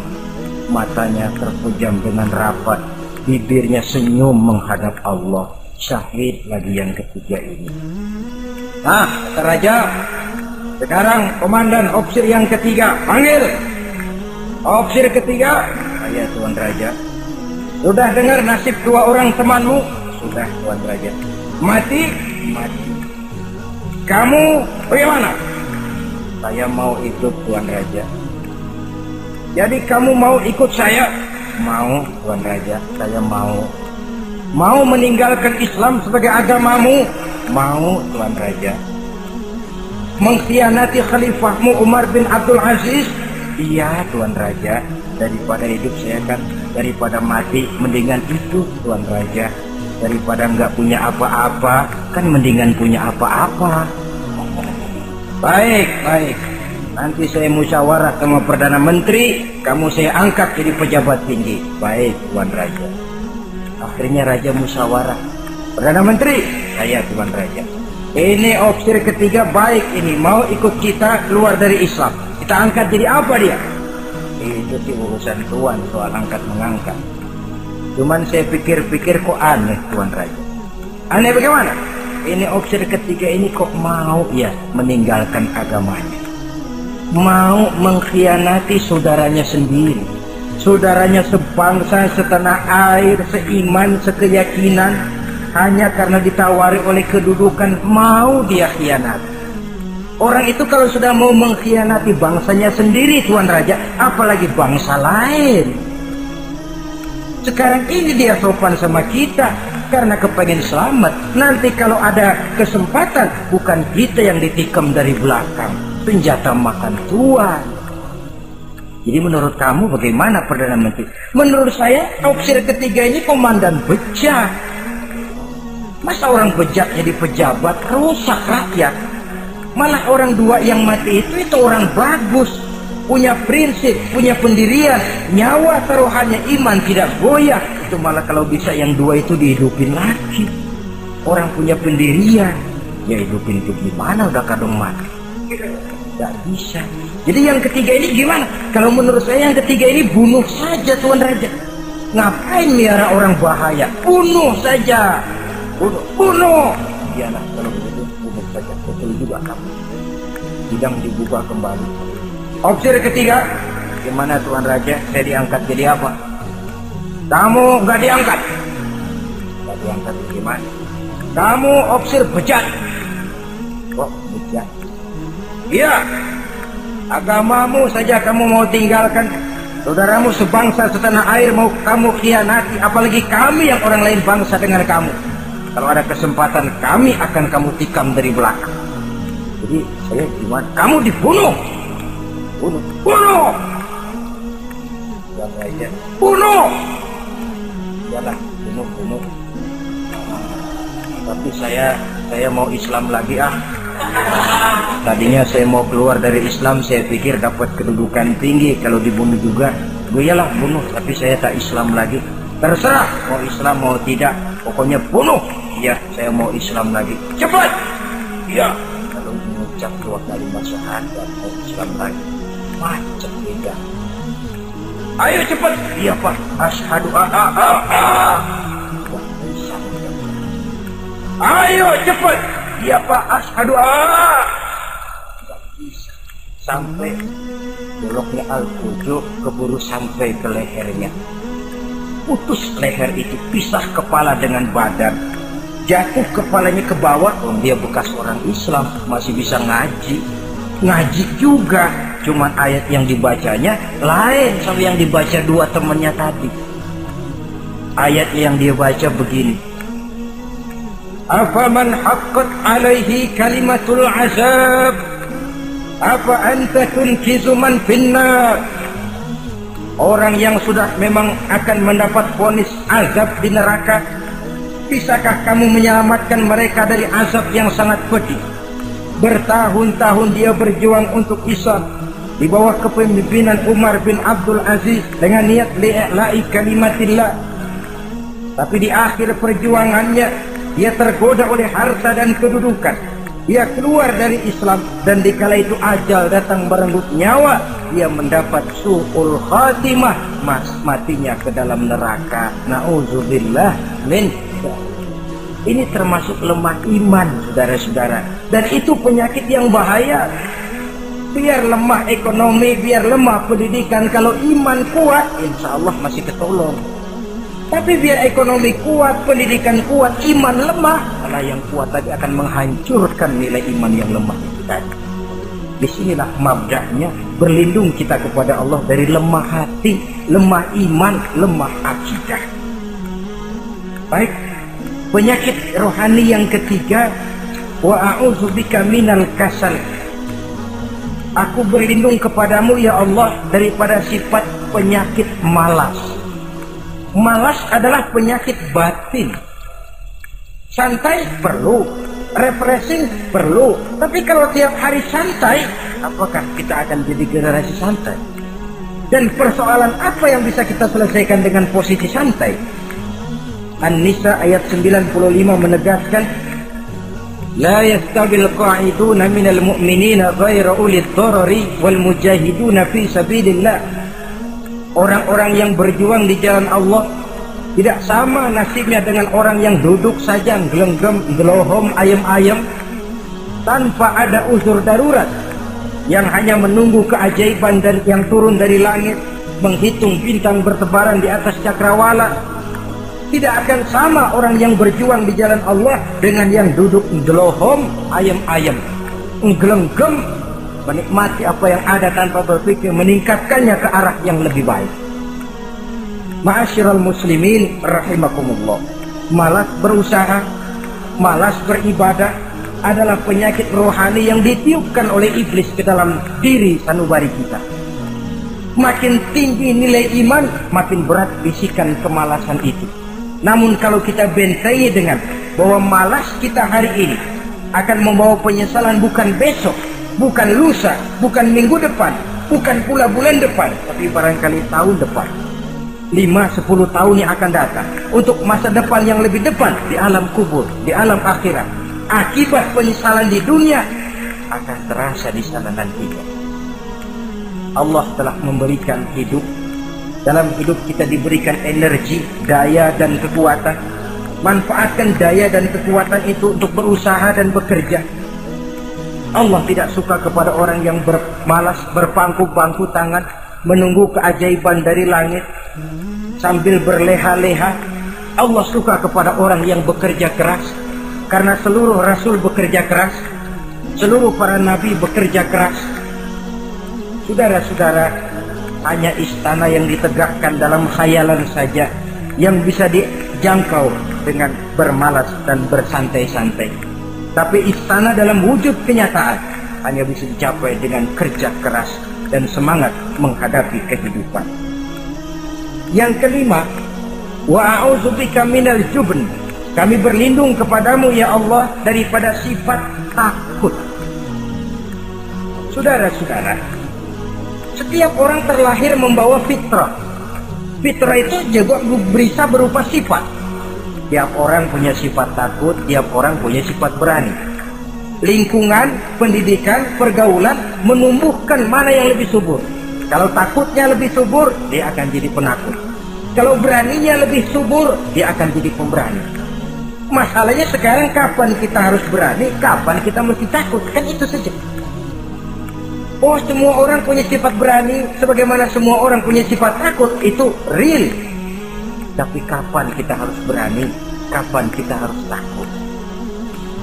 matanya terpejam dengan rapat, bibirnya senyum menghadap Allah. Syahid lagi yang ketiga ini. Nah, kata raja, sekarang komandan opsir yang ketiga, panggil. Opsir ketiga, saya Tuan Raja. Sudah dengar nasib dua orang temanmu? Sudah, Tuan Raja. Mati? Mati. Kamu bagaimana? Saya mau ikut, Tuan Raja. Jadi kamu mau ikut saya? Mau, Tuan Raja. Saya mau. Mau meninggalkan Islam sebagai agamamu? Mau, Tuan Raja. Mengkhianati khalifahmu Umar bin Abdul Aziz? Iya, Tuan Raja. Daripada hidup saya kan, daripada mati, mendingan itu, Tuan Raja. Daripada nggak punya apa-apa, kan mendingan punya apa-apa. Baik, baik. Nanti saya musyawarah sama Perdana Menteri, kamu saya angkat jadi pejabat tinggi. Baik, Tuan Raja. Akhirnya Raja musyawarah. Perdana Menteri, saya Tuan Raja. Ini opsir ketiga baik ini, mau ikut kita keluar dari Islam. Kita angkat jadi apa dia? Itu sih urusan Tuan, soal angkat mengangkat. Cuman saya pikir-pikir kok aneh, Tuan Raja. Aneh bagaimana? Ini opsir ketiga ini kok mau ya meninggalkan agamanya. Mau mengkhianati saudaranya sendiri. Saudaranya sebangsa, setanah air, seiman, sekeyakinan, hanya karena ditawari oleh kedudukan mau dia khianati. Orang itu kalau sudah mau mengkhianati bangsanya sendiri, Tuan Raja, apalagi bangsa lain. Sekarang ini dia sopan sama kita karena kepengen selamat. Nanti kalau ada kesempatan, bukan kita yang ditikam dari belakang, senjata makan Tuan. Jadi menurut kamu bagaimana, Perdana Menteri? Menurut saya opsir ketiga ini komandan bejat. Masa orang bejat jadi pejabat, rusak rakyat. Malah orang dua yang mati itu orang bagus, punya prinsip, punya pendirian, nyawa taruhannya iman tidak goyah. Itu malah kalau bisa yang dua itu dihidupin lagi. Orang punya pendirian, ya hidupin itu gimana, udah kadung mati. Tidak bisa. Jadi yang ketiga ini gimana? Kalau menurut saya yang ketiga ini bunuh saja, Tuan Raja. Ngapain miara orang bahaya? Bunuh saja. Bunuh. Iyalah, kalau begitu bunuh saja. Betul juga kamu. Sidang dibuka kembali. Opsir ketiga, gimana Tuan Raja? Saya diangkat jadi apa? Kamu nggak diangkat. Nggak diangkat gimana? Kamu opsir bejat. Kok bejat? Iya. Agamamu saja kamu mau tinggalkan, saudaramu sebangsa setanah air mau kamu khianati, apalagi kami yang orang lain bangsa dengan kamu. Kalau ada kesempatan kami akan kamu tikam dari belakang. Jadi saya gimana? Kamu dibunuh. Bunuh. Jangan aja. Bunuh. Yalah, bunuh. Tapi saya mau Islam lagi ah. Tadinya saya mau keluar dari Islam, saya pikir dapat kedudukan tinggi kalau dibunuh juga. Gue iyalah bunuh, tapi saya tak Islam lagi. Terserah mau Islam mau tidak, pokoknya bunuh. Iya, saya mau Islam lagi. Cepat. Iya. Kalau mengucap dua kalimat syahadat mau Islam lagi, macet beda. Ayo cepat. Iya Pak. Asyhadu Ayo cepat. Iya Pak, asyhadu nggak bisa. Sampai goloknya Al-Qujo keburu sampai ke lehernya. Putus leher itu, pisah kepala dengan badan. Jatuh kepalanya ke bawah. Dia bekas orang Islam, masih bisa ngaji. Ngaji juga. Cuman ayat yang dibacanya lain sama yang dibaca dua temannya tadi. Ayat yang dia baca begini. Afaman haqqat alaihi kalimatul azab apa anta tunkizu man finnar. Orang yang sudah memang akan mendapat vonis azab di neraka, bisakah kamu menyelamatkan mereka dari azab yang sangat pedih? Bertahun-tahun dia berjuang untuk Islam di bawah kepemimpinan Umar bin Abdul Aziz dengan niat li'i'la'i kalimatillah. Tapi di akhir perjuangannya dia tergoda oleh harta dan kedudukan. Dia keluar dari Islam dan dikala itu ajal datang merenggut nyawa, dia mendapat su'ul khatimah, matinya ke dalam neraka. Na'udzubillah min. Ini termasuk lemah iman, saudara-saudara, dan itu penyakit yang bahaya. Biar lemah ekonomi, biar lemah pendidikan, kalau iman kuat insya Allah masih ketolong. Tapi biar ekonomi kuat, pendidikan kuat, iman lemah, malah yang kuat tadi akan menghancurkan nilai iman yang lemah itu tadi. Disinilah mabda'nya, berlindung kita kepada Allah dari lemah hati, lemah iman, lemah akidah. Baik, penyakit rohani yang ketiga, wa a'udzubika minal kasal. Aku berlindung kepadamu ya Allah daripada sifat penyakit malas. Malas adalah penyakit batin. Santai perlu, refreshing perlu, tapi kalau tiap hari santai, apakah kita akan jadi generasi santai? Dan persoalan apa yang bisa kita selesaikan dengan posisi santai? An-Nisa ayat 95 menegaskan, la yastabil qa'iduna minal mu'minina ghairu ulil dharari wal mujahiduna fi sabilillah. Orang-orang yang berjuang di jalan Allah tidak sama nasibnya dengan orang yang duduk saja gelenggam, gelohom, ayam-ayam tanpa ada uzur darurat, yang hanya menunggu keajaiban dan yang turun dari langit, menghitung bintang bertebaran di atas cakrawala. Tidak akan sama orang yang berjuang di jalan Allah dengan yang duduk gelohom, ayam-ayam, gelenggam, menikmati apa yang ada tanpa berpikir meningkatkannya ke arah yang lebih baik. Ma'asyiral muslimin rahimakumullah, malas berusaha, malas beribadah adalah penyakit rohani yang ditiupkan oleh iblis ke dalam diri sanubari kita. Makin tinggi nilai iman, makin berat bisikan kemalasan itu. Namun kalau kita bentengi dengan bahwa malas kita hari ini akan membawa penyesalan bukan besok, bukan lusa, bukan minggu depan, bukan pula bulan depan, tapi barangkali tahun depan, 5-10 tahun yang akan datang, untuk masa depan yang lebih depan di alam kubur, di alam akhirat. Akibat penyesalan di dunia akan terasa di sana nantinya. Allah telah memberikan hidup. Dalam hidup kita diberikan energi, daya dan kekuatan. Manfaatkan daya dan kekuatan itu untuk berusaha dan bekerja. Allah tidak suka kepada orang yang bermalas, berpangku-pangku tangan, menunggu keajaiban dari langit sambil berleha-leha. Allah suka kepada orang yang bekerja keras, karena seluruh rasul bekerja keras, seluruh para nabi bekerja keras. Saudara-saudara, hanya istana yang ditegakkan dalam khayalan saja yang bisa dijangkau dengan bermalas dan bersantai-santai. Tapi istana dalam wujud kenyataan hanya bisa dicapai dengan kerja keras dan semangat menghadapi kehidupan. Yang kelima, wa a'udzubika minal jubn. Kami berlindung kepadamu ya Allah daripada sifat takut. Saudara-saudara, setiap orang terlahir membawa fitrah. Fitrah itu juga bisa berupa sifat. Tiap orang punya sifat takut, tiap orang punya sifat berani. Lingkungan, pendidikan, pergaulan menumbuhkan mana yang lebih subur. Kalau takutnya lebih subur, dia akan jadi penakut. Kalau beraninya lebih subur, dia akan jadi pemberani. Masalahnya sekarang kapan kita harus berani, kapan kita mesti takut, kan itu saja. Oh, semua orang punya sifat berani, sebagaimana semua orang punya sifat takut, itu real. Tapi kapan kita harus berani, kapan kita harus takut?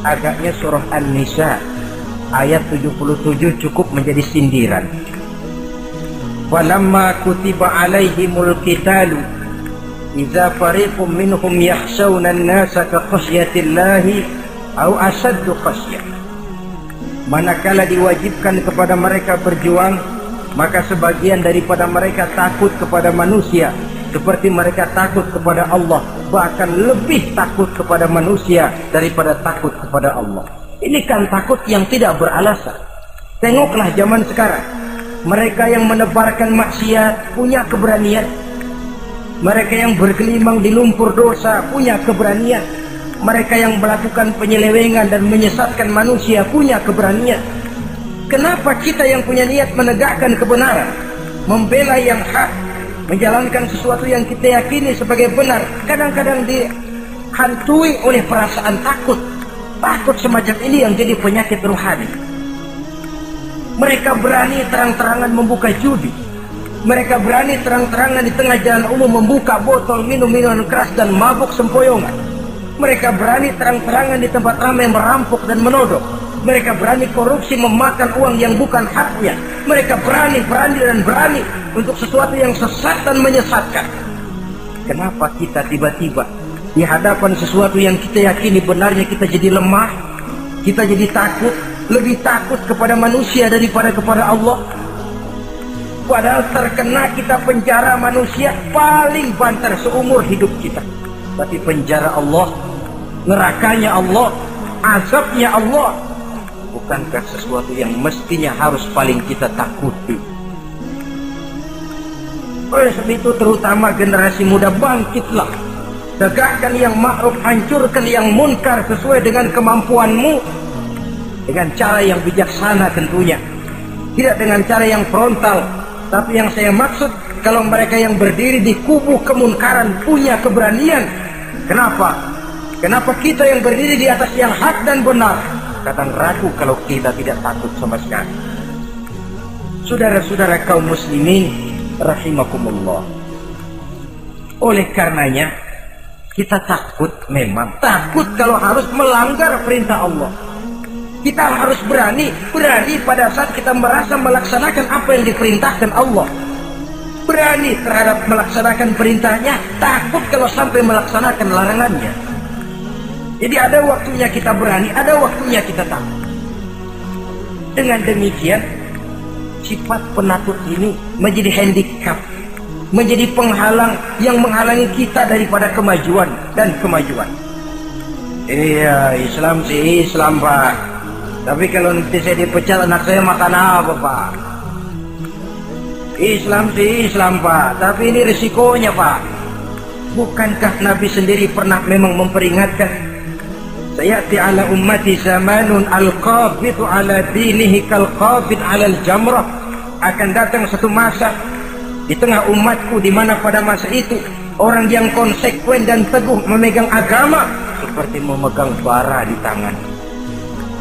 Agaknya surah An-Nisa ayat 77 cukup menjadi sindiran. Falamma kutiba alaihimul qitalu idza fariqum minhum yakhshawna an-nasa ka khasyatillahi aw asaddu khasyah. Manakala diwajibkan kepada mereka berjuang, maka sebagian daripada mereka takut kepada manusia seperti mereka takut kepada Allah, bahkan lebih takut kepada manusia daripada takut kepada Allah. Ini kan takut yang tidak beralasan. Tengoklah zaman sekarang, mereka yang menebarkan maksiat punya keberanian, mereka yang bergelimang di lumpur dosa punya keberanian, mereka yang melakukan penyelewengan dan menyesatkan manusia punya keberanian. Kenapa kita yang punya niat menegakkan kebenaran, membela yang hak, menjalankan sesuatu yang kita yakini sebagai benar, kadang-kadang dihantui oleh perasaan takut? Takut semacam ini yang jadi penyakit rohani. Mereka berani terang-terangan membuka judi, mereka berani terang-terangan di tengah jalan umum membuka botol minum-minuman keras dan mabuk sempoyongan. Mereka berani terang-terangan di tempat ramai merampok dan menodong. Mereka berani korupsi, memakan uang yang bukan haknya. Mereka berani untuk sesuatu yang sesat dan menyesatkan. Kenapa kita tiba-tiba di hadapan sesuatu yang kita yakini benarnya kita jadi lemah, kita jadi takut, lebih takut kepada manusia daripada kepada Allah? Padahal terkena kita penjara manusia paling banter seumur hidup kita. Tapi penjara Allah, nerakanya Allah, azabnya Allah, bukankah sesuatu yang mestinya harus paling kita takuti? Oleh sebab itu terutama generasi muda, bangkitlah, tegakkan yang ma'ruf, hancurkan yang munkar sesuai dengan kemampuanmu, dengan cara yang bijaksana tentunya, tidak dengan cara yang frontal. Tapi yang saya maksud, kalau mereka yang berdiri di kubu kemunkaran punya keberanian, kenapa kita yang berdiri di atas yang hak dan benar kadang ragu kalau kita tidak takut sama sekali? Saudara-saudara kaum muslimin rahimakumullah, oleh karenanya kita takut, memang takut kalau harus melanggar perintah Allah. Kita harus berani pada saat kita merasa melaksanakan apa yang diperintahkan Allah, berani terhadap melaksanakan perintahnya, takut kalau sampai melaksanakan larangannya. Jadi ada waktunya kita berani, ada waktunya kita takut. Dengan demikian, sifat penakut ini menjadi handicap, menjadi penghalang yang menghalangi kita daripada kemajuan dan kemajuan. Iya, Islam sih Islam, Pak. Tapi kalau nanti saya dipecat, anak saya makan apa, Pak? Islam sih Islam, Pak. Tapi ini risikonya, Pak. Bukankah Nabi sendiri pernah memang memperingatkan, sayati ala ummati zamanun al-qabidu ala dinihi kal-qabid ala al-jamrah. Akan datang satu masa di tengah umatku di mana pada masa itu orang yang konsekuen dan teguh memegang agama seperti memegang bara di tangan.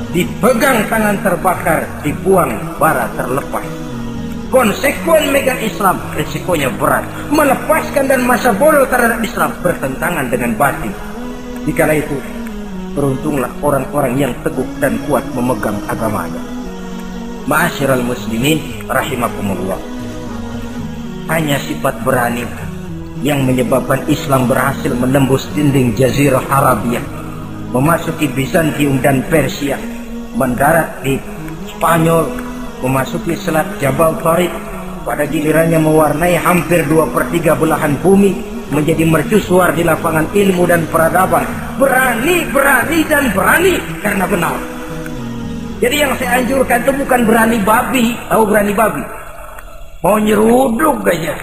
Dipegang tangan terbakar, dibuang bara terlepas. Konsekuen megang Islam, risikonya berat. Melepaskan dan masa bodoh terhadap Islam bertentangan dengan batin. Dikala itu, beruntunglah orang-orang yang teguh dan kuat memegang agamanya. Ma'asyiral muslimin rahimakumullah, hanya sifat berani yang menyebabkan Islam berhasil menembus dinding Jazirah Arabia, memasuki Bizantium dan Persia, mendarat di Spanyol, memasuki Selat Jabal Tariq, pada gilirannya mewarnai hampir 2/3 belahan bumi, menjadi mercusuar di lapangan ilmu dan peradaban. Berani karena benar. Jadi yang saya anjurkan itu bukan berani babi. Tahu berani babi? Mau nyeruduk aja.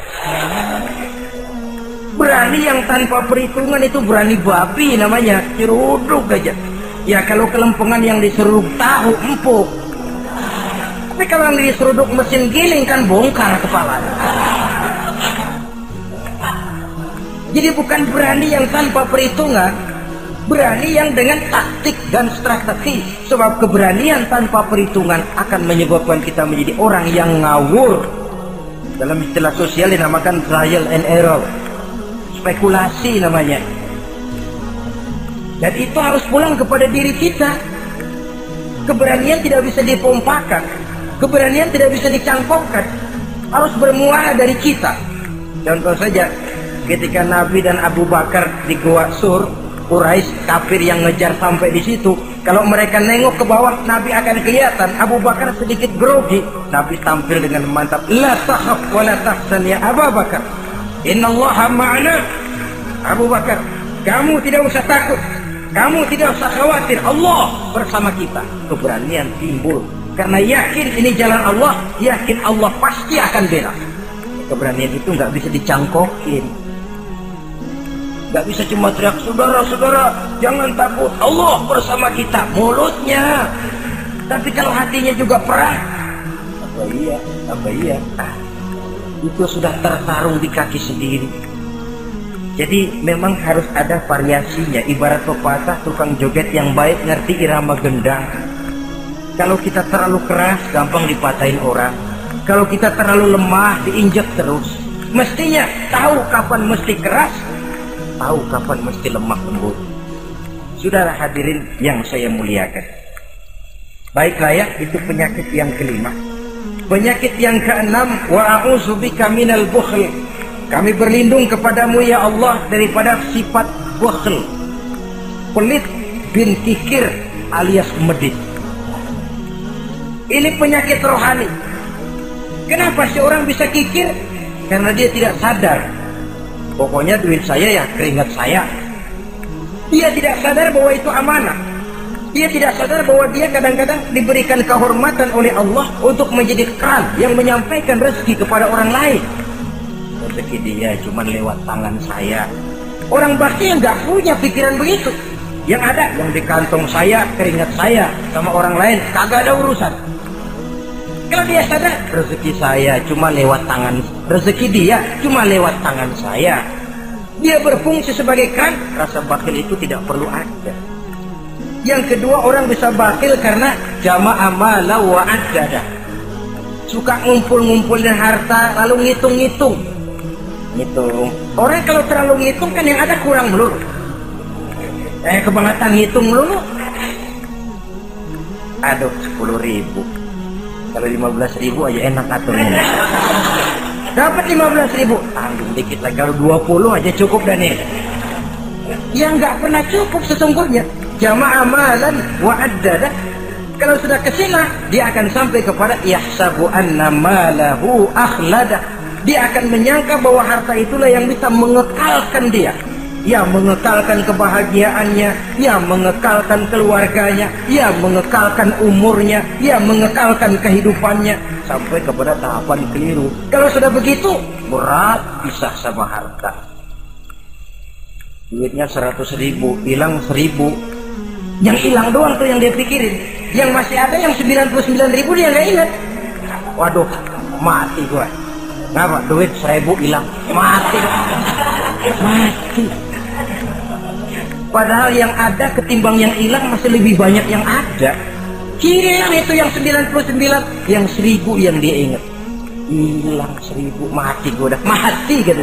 Berani yang tanpa perhitungan itu berani babi namanya, nyeruduk aja. Ya kalau kelempengan yang diseruduk tahu empuk. Tapi kalau yang diseruduk mesin giling kan bongkar kepala. Jadi bukan berani yang tanpa perhitungan, berani yang dengan taktik dan strategi. Sebab keberanian tanpa perhitungan akan menyebabkan kita menjadi orang yang ngawur. Dalam istilah sosial dinamakan trial and error, spekulasi namanya. Dan itu harus pulang kepada diri kita. Keberanian tidak bisa dipompakan, keberanian tidak bisa dicangkokkan. harus bermula dari kita. Contoh saja, ketika Nabi dan Abu Bakar di Gua Sur, Quraisy kafir yang ngejar sampai di situ. Kalau mereka nengok ke bawah, Nabi akan kelihatan. Abu Bakar sedikit grogi. Nabi tampil dengan mantap. La takhaf wa la tahzan ya Abu Bakar. Innallaha ma'ana. Abu Bakar, kamu tidak usah takut. Kamu tidak usah khawatir. Allah bersama kita. Keberanian timbul. Karena yakin ini jalan Allah, yakin Allah pasti akan bela. Keberanian itu nggak bisa dicangkokin. Nggak bisa cuma teriak, saudara-saudara, jangan takut, Allah bersama kita. Mulutnya. Tapi kalau hatinya juga perang. Apa iya? Itu sudah tertarung di kaki sendiri. Jadi memang harus ada variasinya. Ibarat pepatah, tukang joget yang baik ngerti irama gendang. Kalau kita terlalu keras, gampang dipatahin orang. Kalau kita terlalu lemah, diinjak terus. Mestinya tahu kapan mesti keras, tahu kapan mesti lemah lembut. Saudara hadirin yang saya muliakan. Baiklah ya, itu penyakit yang kelima. Penyakit yang keenam, wa a'udzubika minal bukhl. Kami berlindung kepadamu ya Allah daripada sifat bukhl. Pelit bin kikir alias medit. Ini penyakit rohani. Kenapa seorang bisa kikir? Karena dia tidak sadar. Pokoknya duit saya ya keringat saya. Dia tidak sadar bahwa itu amanah. Dia tidak sadar bahwa dia kadang-kadang diberikan kehormatan oleh Allah untuk menjadi keran yang menyampaikan rezeki kepada orang lain. Rezeki dia cuma lewat tangan saya. Orang bakti yang nggak punya pikiran begitu. Yang ada yang di kantong saya, keringat saya, sama orang lain kagak ada urusan. Kalau dia sadar, rezeki saya cuma lewat tangan, rezeki dia cuma lewat tangan saya. Dia berfungsi sebagai keran, rasa bakhil itu tidak perlu ada. Yang kedua, orang bisa bakhil karena jama'a mala wa addada. Suka ngumpul-ngumpulin harta lalu ngitung-ngitung. Ngitung. Orang kalau terlalu ngitung kan yang ada kurang melulu. Kebangetan ngitung melulu. Aduh, 10.000. Kalau 15.000 aja enak aturnya. Dapat 15.000, tanggung dikit lagi. Kalau 20 aja cukup dan ini. Yang nggak pernah cukup sesungguhnya. Jama'a amalan wa addada. Kalau sudah kesina, dia akan sampai kepada yahsabu anna malahu akhlada. Dia akan menyangka bahwa harta itulah yang bisa mengekalkan dia. Ya mengekalkan kebahagiaannya, ya mengekalkan keluarganya, ya mengekalkan umurnya, ya mengekalkan kehidupannya sampai kepada tahapan keliru. Kalau sudah begitu, berat pisah sama harta. Duitnya 100.000, hilang 1.000. Yang hilang doang tuh yang dia pikirin. Yang masih ada yang 99.000 dia nggak ingat. Waduh, mati gua. Ngapa? Duit 1.000 hilang, mati. Mati. Padahal yang ada ketimbang yang hilang masih lebih banyak yang ada. Hilang itu yang 99, yang 1.000 yang dia ingat. Hilang 1.000, mati gue udah mati gitu.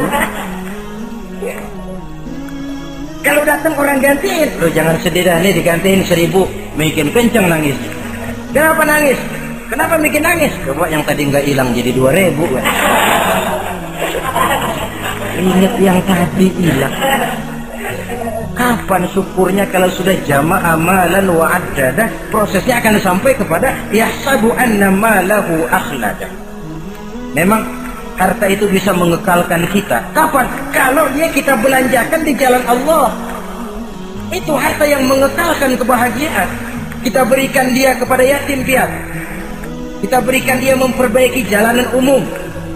Kalau datang orang gantiin, lo jangan sedih dah nih digantiin 1.000, bikin kenceng nangis. Kenapa nangis? Kenapa bikin nangis? Coba yang tadi nggak hilang jadi 2.000. Ingat yang tadi hilang. Kapan syukurnya kalau sudah jama'a amalan wa addada? Prosesnya akan sampai kepada yahsabu anna malahu akhlada. Memang harta itu bisa mengekalkan kita. Kapan? Kalau dia kita belanjakan di jalan Allah. Itu harta yang mengekalkan kebahagiaan. Kita berikan dia kepada yatim piatu. Kita berikan dia memperbaiki jalanan umum.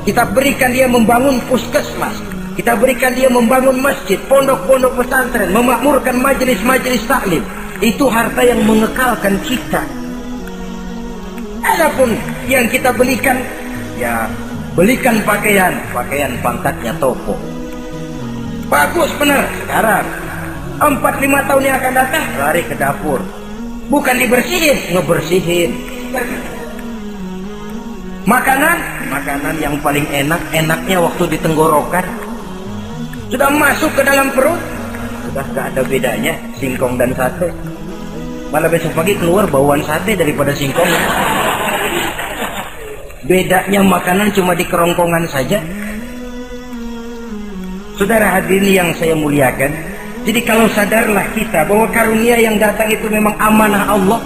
Kita berikan dia membangun puskesmas. Kita berikan dia membangun masjid, pondok-pondok pesantren, memakmurkan majelis-majelis taklim. Itu harta yang mengekalkan kita. Adapun yang kita belikan, ya belikan pakaian pangkatnya toko. Bagus benar. Sekarang 4-5 tahun yang akan datang lari ke dapur. Bukan dibersihin, ngebersihin. Makanan yang paling enaknya waktu di tenggorokan. Sudah masuk ke dalam perut, sudah gak ada bedanya singkong dan sate. Malah besok pagi keluar bauan sate daripada singkong. Bedanya makanan cuma di kerongkongan saja. Saudara hadirin yang saya muliakan, jadi kalau sadarlah kita bahwa karunia yang datang itu memang amanah Allah,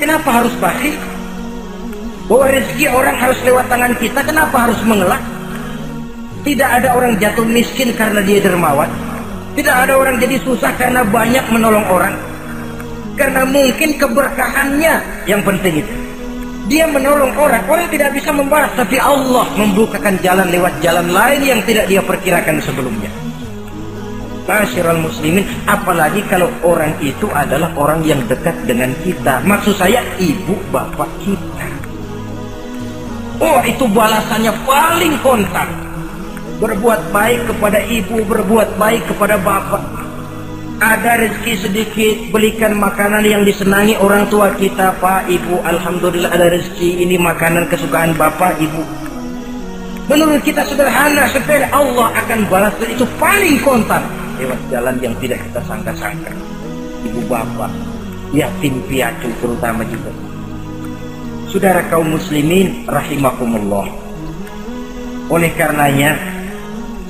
kenapa harus bakhil? Bahwa rezeki orang harus lewat tangan kita, kenapa harus mengelak? Tidak ada orang jatuh miskin karena dia dermawan. Tidak ada orang jadi susah karena banyak menolong orang. Karena mungkin keberkahannya yang penting itu. Dia menolong orang, orang tidak bisa membalas, tapi Allah membukakan jalan lewat jalan lain yang tidak dia perkirakan sebelumnya. Ma'asyiral muslimin, apalagi kalau orang itu adalah orang yang dekat dengan kita. Maksud saya ibu bapak kita. Oh, itu balasannya paling kontan. Berbuat baik kepada ibu, berbuat baik kepada bapak. Ada rezeki sedikit, belikan makanan yang disenangi orang tua kita. Pak, ibu, alhamdulillah ada rezeki, ini makanan kesukaan bapak, ibu. Menurut kita sederhana, sepele, Allah akan balas itu paling kontan lewat jalan yang tidak kita sangka-sangka. Ibu bapak, yatim piatu terutama juga. Saudara kaum muslimin rahimakumullah. Oleh karenanya,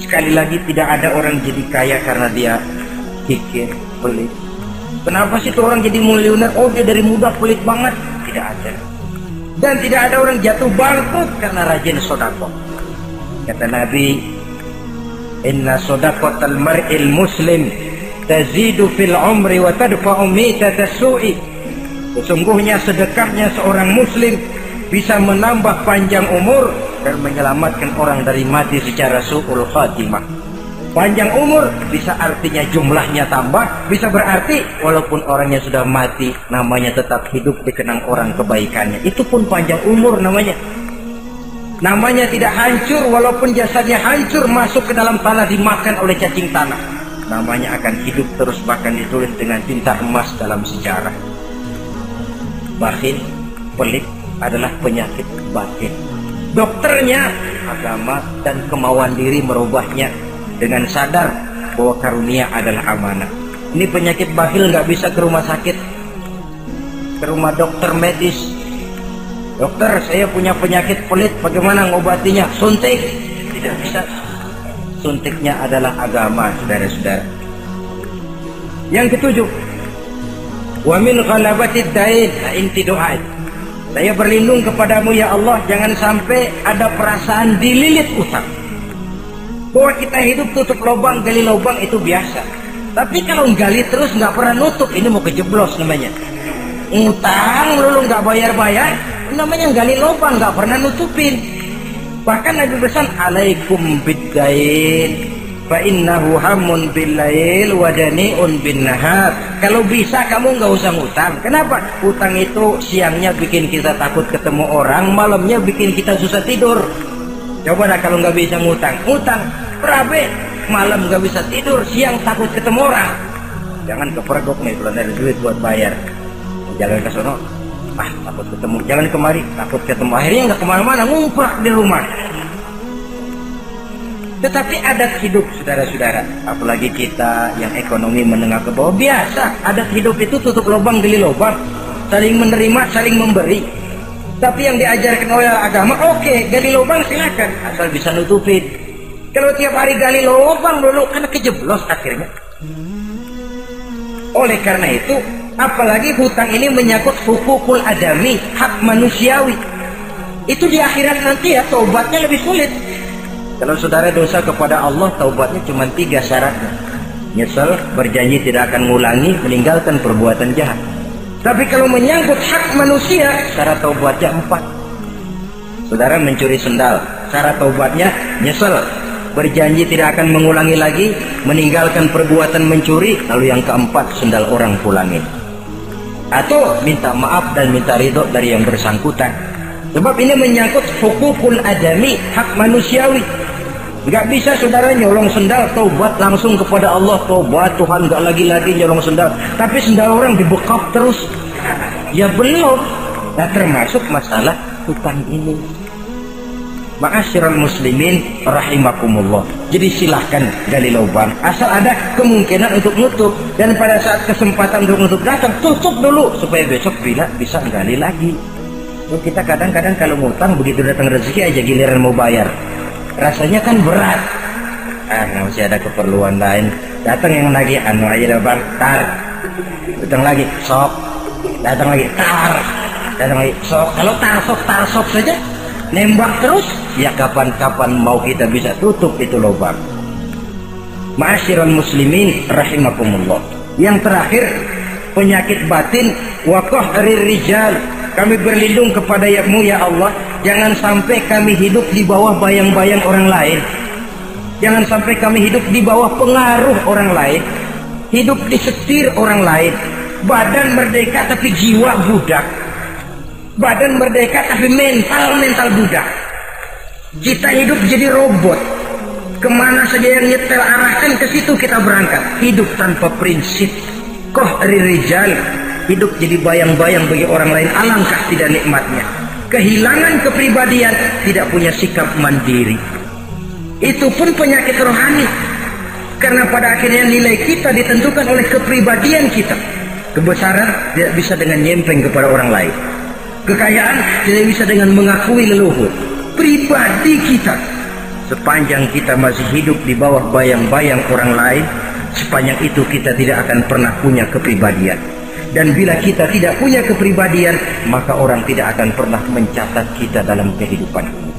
sekali lagi tidak ada orang jadi kaya karena dia kikir, pelit. Kenapa sih tuh orang jadi miliuner? Oh, dia dari muda pelit banget. Tidak ada. Dan tidak ada orang jatuh bangkrut karena rajin sedekah. Kata Nabi, inna shadaqatal mar'il muslim tazidu fil umri wa tadfa'u mitata su'i. Sesungguhnya sedekahnya seorang muslim bisa menambah panjang umur dan menyelamatkan orang dari mati secara su'ul khatimah. Panjang umur bisa artinya jumlahnya tambah, bisa berarti walaupun orangnya sudah mati, namanya tetap hidup dikenang orang kebaikannya. Itu pun panjang umur namanya. Namanya tidak hancur walaupun jasadnya hancur, masuk ke dalam tanah dimakan oleh cacing tanah. Namanya akan hidup terus, bahkan ditulis dengan tinta emas dalam sejarah. Bakhil, pelit adalah penyakit batin. Dokternya agama dan kemauan diri merubahnya dengan sadar bahwa karunia adalah amanah. Ini penyakit bakhil nggak bisa ke rumah sakit, ke rumah dokter medis. Dokter, saya punya penyakit pelit, bagaimana ngobatinya? Suntik. Tidak bisa. Suntiknya adalah agama, saudara-saudara. Yang ketujuh, wa min ghalabatid dain, inti doa. Saya berlindung kepadamu ya Allah, jangan sampai ada perasaan dililit utang. Bahwa kita hidup tutup lubang, gali lubang itu biasa. Tapi kalau gali terus nggak pernah nutup, ini mau kejeblos namanya. Utang lalu nggak bayar-bayar, namanya gali lubang, nggak pernah nutupin. Bahkan Nabi pesan, alaikum biddain fa innahu hamun billail wa dani'un bin nahar. Kalau bisa kamu nggak usah ngutang. Kenapa? Utang itu siangnya bikin kita takut ketemu orang, malamnya bikin kita susah tidur. Coba dah kalau nggak bisa ngutang, utang berabe, malam nggak bisa tidur, siang takut ketemu orang. Jangan kepergok nih, belum ada duit buat bayar. Jalan ke sono, takut ketemu. Jalan kemari, takut ketemu. Akhirnya nggak kemana-mana, ngumprak di rumah. Tetapi adat hidup, saudara-saudara, apalagi kita yang ekonomi menengah ke bawah, biasa adat hidup itu tutup lubang gali lubang, saling menerima, saling memberi. Tapi yang diajarkan oleh agama, oke, gali lubang silakan, asal bisa nutupin. Kalau tiap hari gali lubang dulu, kan kejeblos akhirnya. Oleh karena itu, apalagi hutang ini menyangkut hukukul adami, hak manusiawi. Itu di akhirat nanti ya, taubatnya lebih sulit. Kalau saudara dosa kepada Allah, taubatnya cuma 3 syaratnya. Nyesel, berjanji tidak akan mengulangi, meninggalkan perbuatan jahat. Tapi kalau menyangkut hak manusia, syarat taubatnya 4. Saudara mencuri sendal, syarat taubatnya nyesel, berjanji tidak akan mengulangi lagi, meninggalkan perbuatan mencuri, lalu yang keempat sendal orang pulangin. Atau minta maaf dan minta ridho dari yang bersangkutan. Sebab ini menyangkut hukukul adami, hak manusiawi. Nggak bisa saudara nyolong sendal, taubat langsung kepada Allah, taubat Tuhan, nggak lagi nyolong sendal. Tapi sendal orang dibekap terus, ya belum. Nah, termasuk masalah hutang ini. Ma'asyiral muslimin rahimakumullah. Jadi silahkan gali lubang, asal ada kemungkinan untuk nutup. Dan pada saat kesempatan untuk nutup datang, tutup dulu supaya besok bila bisa gali lagi. Kita kadang-kadang kalau ngutang begitu datang rezeki aja giliran mau bayar. Rasanya kan berat. Masih ada keperluan lain. Datang yang lagi aja dah bang, tar. Datang lagi, sok. Datang lagi, tar. Datang lagi, sok. Kalau tar sok saja, nembak terus, ya kapan-kapan mau kita bisa tutup itu lubang. Ma'asyiral muslimin rahimakumullah. Yang terakhir, penyakit batin wa qahrir rijal. Kami berlindung kepada-Mu ya Allah, jangan sampai kami hidup di bawah bayang-bayang orang lain. Jangan sampai kami hidup di bawah pengaruh orang lain, hidup disetir orang lain. Badan merdeka tapi jiwa budak. Badan merdeka tapi mental budak. Kita hidup jadi robot. Kemana saja yang nyetel arahkan, ke situ kita berangkat. Hidup tanpa prinsip. Qahrir rijal, hidup jadi bayang-bayang bagi orang lain. Alangkah tidak nikmatnya. Kehilangan kepribadian, tidak punya sikap mandiri. Itu pun penyakit rohani. Karena pada akhirnya nilai kita ditentukan oleh kepribadian kita. Kebesaran tidak bisa dengan nyempeng kepada orang lain. Kekayaan tidak bisa dengan mengakui leluhur. Pribadi kita, sepanjang kita masih hidup di bawah bayang-bayang orang lain, sepanjang itu kita tidak akan pernah punya kepribadian. Dan bila kita tidak punya kepribadian, maka orang tidak akan pernah mencatat kita dalam kehidupan ini.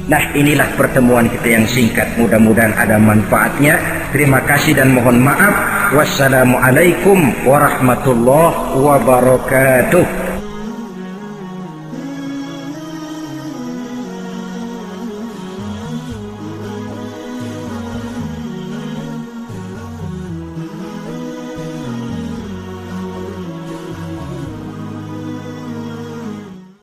Nah, inilah pertemuan kita yang singkat. Mudah-mudahan ada manfaatnya. Terima kasih dan mohon maaf. Wassalamualaikum warahmatullahi wabarakatuh.